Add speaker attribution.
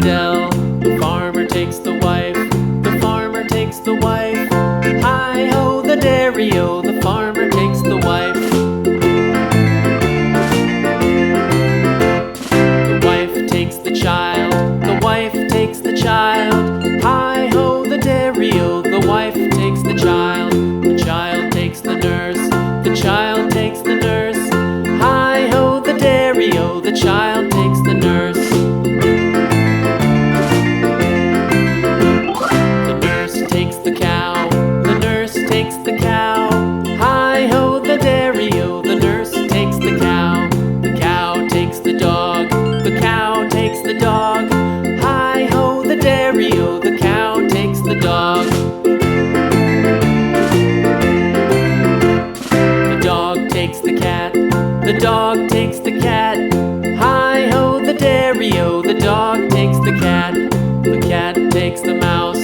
Speaker 1: dell. The farmer takes the wife, the farmer takes the wife. Hi-ho, the dairy-o, the farmer takes the wife. The wife takes the child, the wife takes the child. Hi-ho, the dairy-o, the wife takes the child. The child takes the nurse, the child takes the nurse. Hi-ho, the dairy-o, the child takes the nurse. The nurse takes the cow, the nurse takes the cow. Hi-ho, the dairy-o, the nurse takes the cow. The cow takes the dog, the cow takes the dog. Hi-ho, the dairy-o, the cow takes the dog. The dog takes the cat, the dog takes the cat. Hi-ho, the dairy-o, the dog takes the cat. The cat takes the mouse,